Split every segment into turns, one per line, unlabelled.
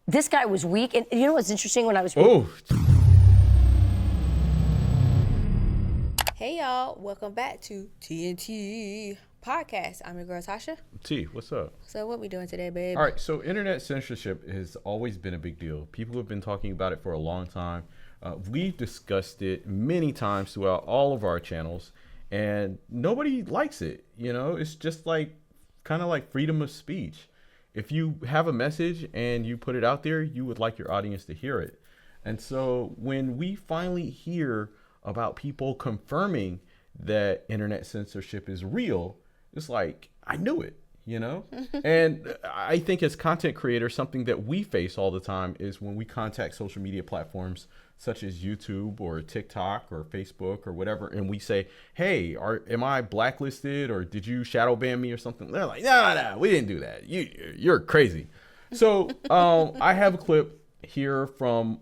this guy was weak. And you know what's interesting when I was...
Oh.
Hey, y'all. Welcome back to TNT Podcast. I'm your girl, Tasha.
T, what's up?
So what we doing today, babe?
All right, so internet censorship has always been a big deal. People have been talking about it for a long time. We've discussed it many times throughout all of our channels, and nobody likes it. You know, it's just like kind of like freedom of speech. If you have a message and you put it out there, you would like your audience to hear it. And so when we finally hear about people confirming that internet censorship is real, it's like, I knew it, you know? And I think as content creators, something that we face all the time is when we contact social media platforms such as YouTube or TikTok or Facebook or whatever, and we say, hey, am I blacklisted or did you shadow ban me or something? They're like, no, we didn't do that. You're crazy. So I have a clip here from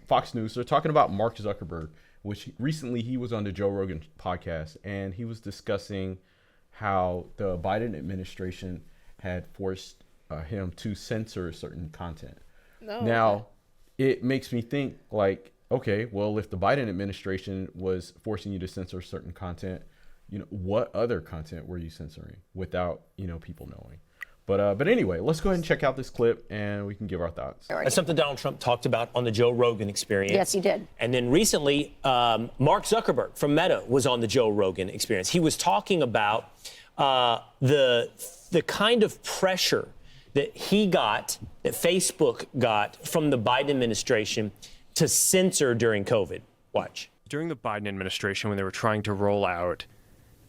Fox News. They're talking about Mark Zuckerberg, which recently he was on the Joe Rogan podcast, and he was discussing how the Biden administration had forced him to censor certain content. Now, it makes me think like, okay, well, if the Biden administration was forcing you to censor certain content, you know, what other content were you censoring without, you know, people knowing? But anyway, let's go ahead and check out this clip and we can give our thoughts.
That's something Donald Trump talked about on the Joe Rogan Experience.
Yes, he did.
And then recently, Mark Zuckerberg from Meta was on the Joe Rogan Experience. He was talking about the kind of pressure that he got, that Facebook got from the Biden administration to censor during COVID. Watch.
During the Biden administration, when they were trying to roll out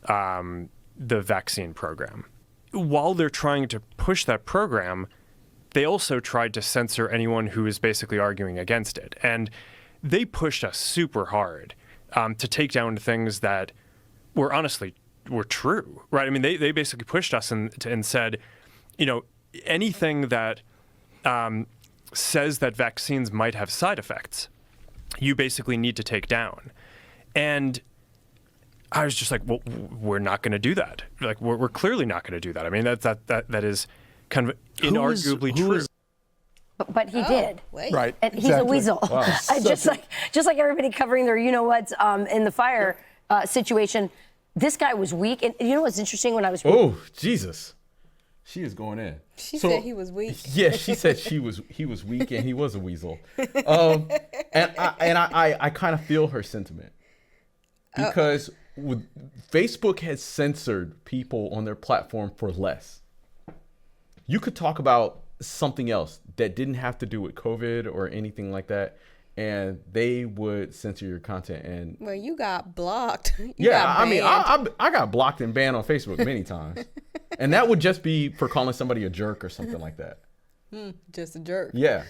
the vaccine program, while they're trying to push that program, they also tried to censor anyone who was basically arguing against it. And they pushed us super hard to take down things that were honestly were true, right? I mean, they basically pushed us and said, you know, anything that says that vaccines might have side effects, you basically need to take down. And I was just like, well, we're not going to do that. Like, we're clearly not going to do that. I mean, that is kind of inarguably true.
But he did.
Wait.
Right.
And he's a weasel.
Wow.
just like everybody covering their you-know-whats in the fire situation. This guy was weak. And you know what's interesting when I was...
Oh, Jesus. She is going in.
She said he was weak.
Yeah, she said he was weak and he was a weasel. And I kind of feel her sentiment. Because Facebook has censored people on their platform for less. You could talk about something else that didn't have to do with COVID or anything like that, and they would censor your content. And
Well, you got blocked.
I got blocked and banned on Facebook many times, and that would just be for calling somebody a jerk or something like that.
Just a jerk.
Yeah.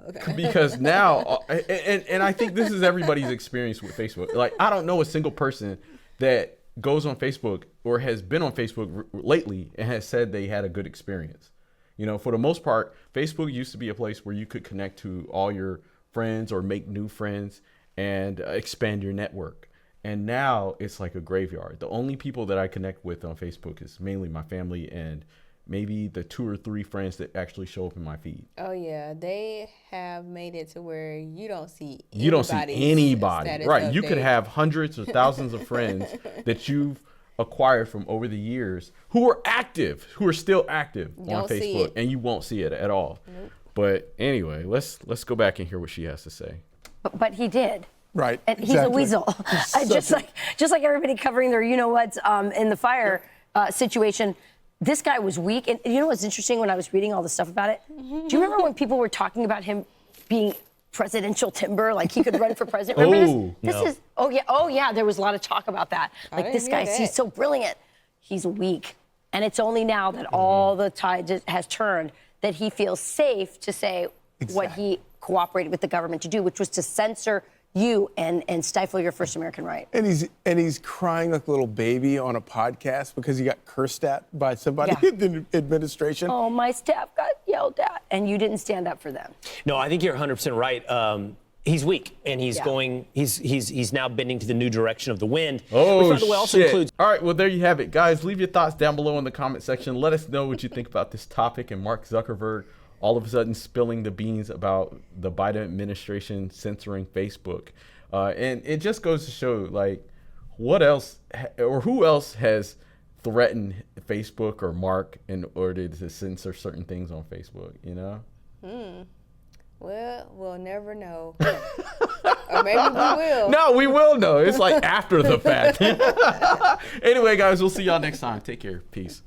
Okay.
Because now, and I think this is everybody's experience with Facebook. Like, I don't know a single person that goes on Facebook or has been on Facebook lately and has said they had a good experience. You know, for the most part, Facebook used to be a place where you could connect to all your friends or make new friends and expand your network. And now it's like a graveyard. The only people that I connect with on Facebook is mainly my family and maybe the 2 or 3 friends that actually show up in my feed.
Oh, yeah. They have made it to where you don't see
anybody. Right. You could have hundreds or thousands of friends that you've acquired from over the years who are still active on Facebook, and you won't see it at all. Nope. But anyway, let's go back and hear what she has to say.
But he did.
Right.
And he's a weasel. just like everybody covering their you-know-what's in the fire situation. This guy was weak. And you know what's interesting when I was reading all the stuff about it? Do you remember when people were talking about him being presidential timber, like he could run for president? Remember this? Oh yeah, there was a lot of talk about that. Like, this guy, he's so brilliant. He's weak. And it's only now that all the tide has turned that he feels safe to say what he cooperated with the government to do, which was to censor you and stifle your First American right.
And he's crying like a little baby on a podcast because he got cursed at by somebody in the administration.
Oh, my staff got yelled at, and you didn't stand up for them.
No, I think you're 100% right. He's weak, and he's going. He's now bending to the new direction of the wind.
Oh,
which, by the way, also includes.
All right, well, there you have it, guys. Leave your thoughts down below in the comment section. Let us know what you think about this topic and Mark Zuckerberg all of a sudden spilling the beans about the Biden administration censoring Facebook. And it just goes to show, like, what else or who else has threatened Facebook or Mark in order to censor certain things on Facebook, you know?
Well, we'll never know. Or maybe we will.
No, we will know. It's like after the fact. Anyway, guys, we'll see y'all next time. Take care. Peace.